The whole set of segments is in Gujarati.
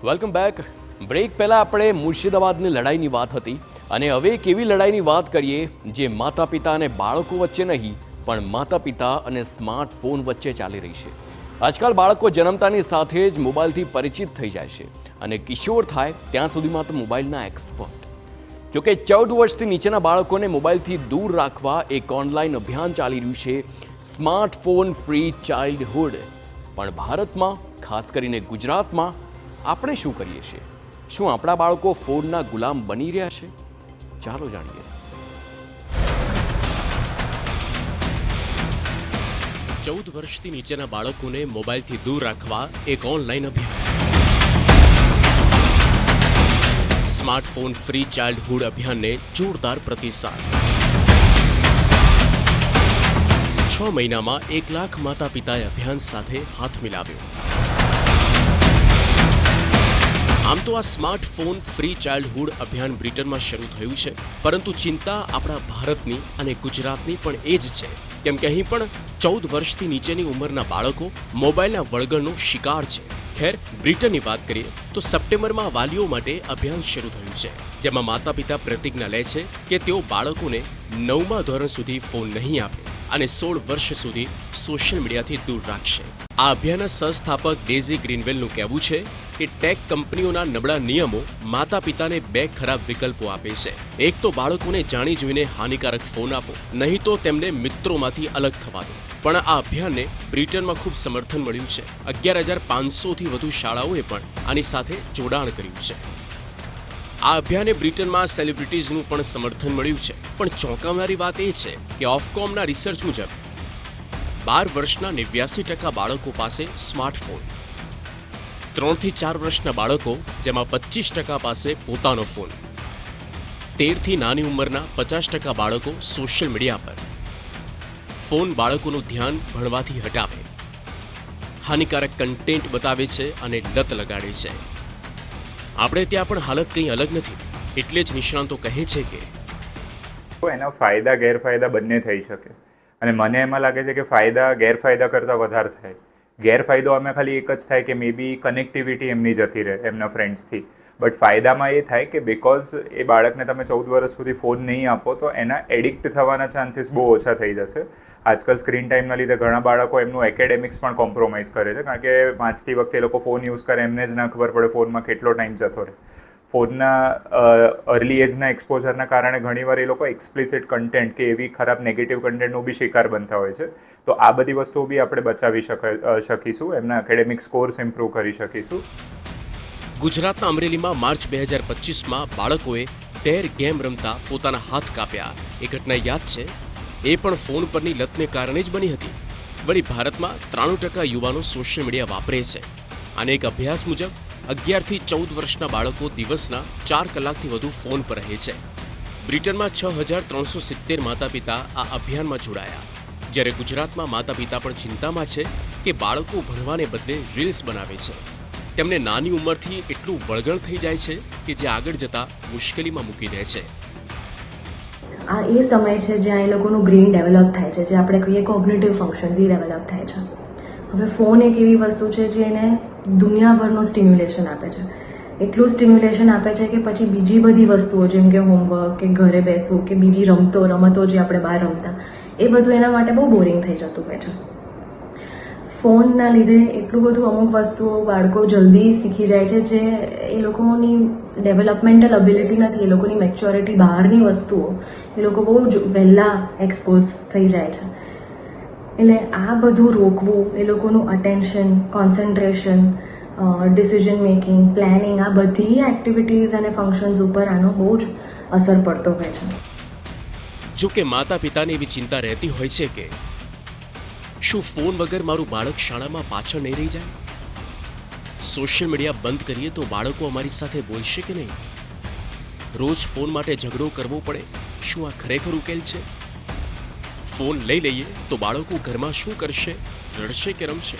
Welcome back. બ્રેક પહેલાં આપણે મુર્શિદાબાદની લડાઈની વાત હતી અને હવે એક એવી લડાઈની વાત કરીએ જે માતા પિતા અને બાળકો વચ્ચે નહીં પણ માતા પિતા અને સ્માર્ટફોન વચ્ચે ચાલી રહી છે. આજકાલ બાળકો જન્મતાની સાથે જ મોબાઈલથી પરિચિત થઈ જાય છે અને કિશોર થાય ત્યાં સુધીમાં તો મોબાઈલના એક્સપર્ટ. જોકે 14 વર્ષથી નીચેના બાળકોને મોબાઈલથી દૂર રાખવા એક ઓનલાઈન અભિયાન ચાલી રહ્યું છે, સ્માર્ટફોન ફ્રી ચાઇલ્ડહુડ. પણ ભારતમાં, ખાસ કરીને ગુજરાતમાં, આપણે શું કરીએ છીએ? શું આપણા બાળકો ફોનના ગુલામ બની રહ્યા છે? ચાલો જાણીએ. 14 વર્ષથી નીચેના બાળકોને મોબાઈલથી દૂર રાખવા એક ઓનલાઈન અભિયાન. સ્માર્ટફોન ફ્રી ચાઇલ્ડહુડ અભિયાનને જોરદાર પ્રતિસાદ. 6 મહિનામાં 1 લાખ માતા પિતાએ અભિયાન સાથે હાથ મિલાવ્યો. આમ તો આ સ્માર્ટફોન ફ્રી ચાઇલ્ડહુડ અભિયાન બ્રિટનમાં શરૂ થયું છે, પરંતુ ચિંતા આપણા ભારતની અને ગુજરાતની પણ એ જ છે, કેમ કે અહીં પણ 14 વર્ષથી નીચેની ઉંમરના બાળકો મોબાઈલના વળગણનો શિકાર છે. ખેર, બ્રિટનની વાત કરીએ તો સપ્ટેમ્બરમાં વાલીઓ માટે અભિયાન શરૂ થયું છે, જેમાં માતા પિતા પ્રતિજ્ઞા લે છે કે તેઓ બાળકોને 9મા ધોરણ સુધી ફોન નહીં આપે અને 16 વર્ષ સુધી સોશિયલ મીડિયાથી દૂર રાખશે. આ અભિયાનના સંસ્થાપક ડેઝી ગ્રીનવેલનું કહેવું છે કે ટેક કંપનીઓના નબળા નિયમો માતા પિતાને 2 ખરાબ વિકલ્પો આપે છે. એક તો બાળકોને જાણી જોઈને હાનિકારક ફોન આપો, નહીં તો તેમને મિત્રોમાંથી અલગ થવા દો. પણ આ અભિયાનને બ્રિટનમાં ખૂબ સમર્થન મળ્યું છે. 11,500થી વધુ શાળાઓએ પણ આની સાથે જોડાણ કર્યું છે. આ અભિયાને બ્રિટનમાં સેલિબ્રિટીઝનું પણ સમર્થન મળ્યું છે. પણ ચોંકાવનારી વાત એ છે કે ઓફકોમના રિસર્ચ મુજબ 12 વર્ષના 89% બાળકો પાસે સ્માર્ટફોન, 3 થી 4 વર્ષના બાળકો, જેમાં 25% પાસે પોતાનો ફોન, 13 થી નાની ઉંમરના 50% બાળકો સોશિયલ મીડિયા પર. ફોન બાળકોનું ધ્યાન ભણવાથી હટાવે, હાનિકારક કન્ટેન્ટ બતાવે છે અને લત લગાડે છે. આપણે ત્યાં પણ હાલત કંઈ અલગ નથી. એટલે જ નિષ્ણાંતો કહે છે કે એના ફાયદા ગેરફાયદા બંને થઈ શકે, અને મને એમાં લાગે છે કે ફાયદા ગેરફાયદા કરતાં વધારે થાય. ગેરફાયદો અમે ખાલી એક જ થાય કે મે બી કનેક્ટિવિટી એમની જતી રહે એમના ફ્રેન્ડ્સથી. બટ ફાયદામાં એ થાય કે બિકોઝ એ બાળકને તમે 14 વર્ષ સુધી ફોન નહીં આપો તો એના એડિક્ટ થવાના ચાન્સીસ બહુ ઓછા થઈ જશે. આજકાલ સ્ક્રીન ટાઈમના લીધે ઘણા બાળકો એમનું એકેડેમિક્સ પણ કોમ્પ્રોમાઇઝ કરે છે, કારણ કે વાંચતી વખતે એ લોકો ફોન યુઝ કરે, એમને જ ના ખબર પડે ફોનમાં કેટલો ટાઈમ જતો રહે. ફોનના અર્લી એજના એક્સપોઝરના કારણે ઘણીવાર એ લોકો એક્સપ્લિસિટ કન્ટેન્ટ કે એવી ખરાબ નેગેટિવ કન્ટેન્ટનો બી શિકાર બનતા હોય છે. તો આ બધી વસ્તુઓ બી આપણે બચાવી શકીશું, એમના એકેડેમિક સ્કોર્સ ઇમ્પ્રૂવ કરી શકીશું. ગુજરાતના અમરેલીમાં માર્ચ 2025માં બાળકોએ ટેર ગેમ રમતા પોતાના હાથ કાપ્યા. એ ઘટના યાદ છે? એ પણ ફોન પરની લતને કારણે જ બની હતી. વળી ભારતમાં 93% યુવાનો સોશિયલ મીડિયા વાપરે છે. અને એક અભ્યાસ મુજબ 11 થી 14 વર્ષના બાળકો દિવસના 4 કલાકથી વધુ ફોન પર રહે છે. બ્રિટનમાં 6,370 માતા પિતા આ અભિયાનમાં જોડાયા. જ્યારે ગુજરાતમાં માતા પિતા પણ ચિંતામાં છે કે બાળકો ભણવાને બદલે રીલ્સ બનાવે છે. તેમને નાની ઉંમરથી એટલું વળગણ થઈ જાય છે કે જે આગળ જતા મુશ્કેલીમાં મૂકી દે છે. આ એ સમય છે જ્યાં એ લોકોનું બ્રેઇન ડેવલપ થાય છે, જે આપણે કહીએ કોગ્નિટિવ ફંક્શન્સ એ ડેવલપ થાય છે. હવે ફોન એક એવી વસ્તુ છે જે એને દુનિયાભરનું સ્ટિમ્યુલેશન આપે છે. એટલું સ્ટિમ્યુલેશન આપે છે કે પછી બીજી બધી વસ્તુઓ જેમ કે હોમવર્ક કે ઘરે બેસવું કે બીજી રમતો જે આપણે બહાર રમતા, એ બધું એના માટે બહુ બોરિંગ થઈ જતું હોય છે. ફોનના લીધે એટલું બધું અમુક વસ્તુઓ બાળકો જલ્દી શીખી જાય છે જે એ લોકોની ડેવલપમેન્ટલ એબિલિટી નથી, એ લોકોની મેચ્યોરિટી બહારની વસ્તુઓ એ લોકો બહુ જ વહેલા એક્સપોઝ થઈ જાય છે. એટલે આ બધું રોકવું, એ લોકોનું attention, concentration, decision making, planning, આ બધી એક્ટિવિટીઝ અને ફંક્શન્સ ઉપર આનો બહુ જ અસર પડતો હોય છે. જો કે માતા પિતાને એવી ચિંતા રહેતી હોય છે કે શું ફોન વગર મારું બાળક શાળામાં પાછળ નહીં રહી જાય? સોશિયલ મીડિયા બંધ કરીએ તો બાળકો અમારી સાથે બોલશે કે નહીં? રોજ ફોન માટે ઝઘડો કરવો પડે, શું આ ખરેખર ઉકેલ છે? ફોન લઈ લઈએ તો બાળકો ઘરમાં શું કરશે? રડશે કે રમશે?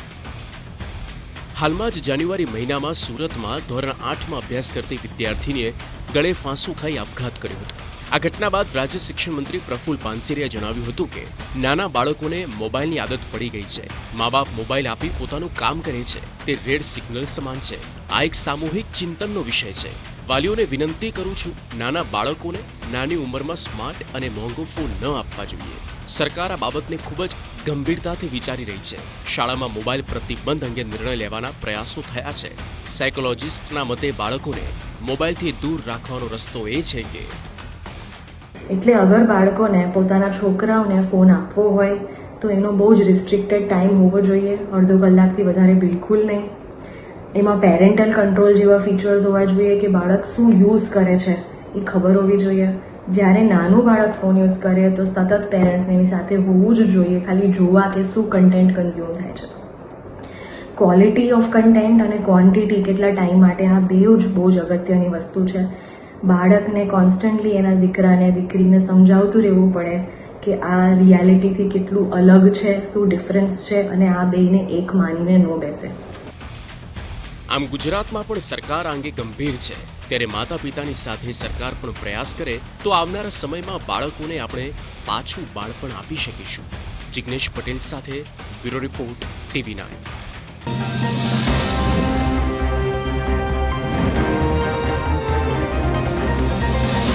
હાલમાં જ જાન્યુઆરી મહિનામાં સુરતમાં ધોરણ 8માં અભ્યાસ કરતી વિદ્યાર્થીનીએ ગળે ફાંસું ખાઈ આપઘાત કર્યો હતો. આ ઘટના બાદ રાજ્ય શિક્ષણ મંત્રી પ્રફુલ્લ પાનસેરિયાએ જણાવ્યું હતું કે નાના બાળકોને મોબાઈલની આદત પડી ગઈ છે. મા બાપ મોબાઈલ આપી પોતાનું કામ કરે છે તે રેડ સિગ્નલ સમાન છે. આ એક સામૂહિક ચિંતનનો વિષય છે. વાલીઓને વિનંતી કરું છું, નાના બાળકોને નાની ઉંમરમાં સ્માર્ટ અને મોંઘો ફોન ન આપવા જોઈએ. સરકાર આ બાબતને ખૂબ જ ગંભીરતાથી વિચારી રહી છે. શાળામાં મોબાઈલ પ્રતિબંધ અંગે નિર્ણય લેવાના પ્રયાસો થયા છે. સાયકોલોજિસ્ટના મતે બાળકોને મોબાઈલથી દૂર રાખવાનો રસ્તો એ છે કે એટલે અગર બાળકોને પોતાના છોકરાઓને ફોન આપવો હોય તો એનો બહુ જ રિસ્ટ્રિક્ટેડ ટાઈમ હોવો જોઈએ, અડધો કલાકથી વધારે બિલકુલ નહીં. એમાં પેરેન્ટલ કંટ્રોલ જેવા ફીચર્સ હોવા જોઈએ કે બાળક શું યુઝ કરે છે એ ખબર હોવી જોઈએ. જ્યારે નાનું બાળક ફોન યુઝ કરે તો સતત પેરેન્ટ્સ એની સાથે હોવું જ જોઈએ, ખાલી જોવા કે શું કન્ટેન્ટ કન્ઝ્યુમ થાય છે. ક્વોલિટી ઓફ કન્ટેન્ટ અને ક્વોન્ટિટી કેટલા ટાઈમ માટે, આ બેઉ જ બહુ જ અગત્યની વસ્તુ છે. બાળકને કોન્સ્ટન્ટલી એના દીકરાને દીકરીને સમજાવતું રહેવું પડે કે આ રિયાલિટીથી કેટલું અલગ છે, શું ડિફરન્સ છે, અને આ બેયને એક માનીને ન બેસે. આમ ગુજરાતમાં પણ સરકાર આ અંગે ગંભીર છે. ત્યારે માતા પિતાની સાથે સરકાર પણ પ્રયાસ કરે તો આવનારા સમયમાં બાળકોને આપણે પાછું બાળપણ આપી શકીશું. જિગ્નેશ પટેલ સાથે બ્યુરો રિપોર્ટ, TV9.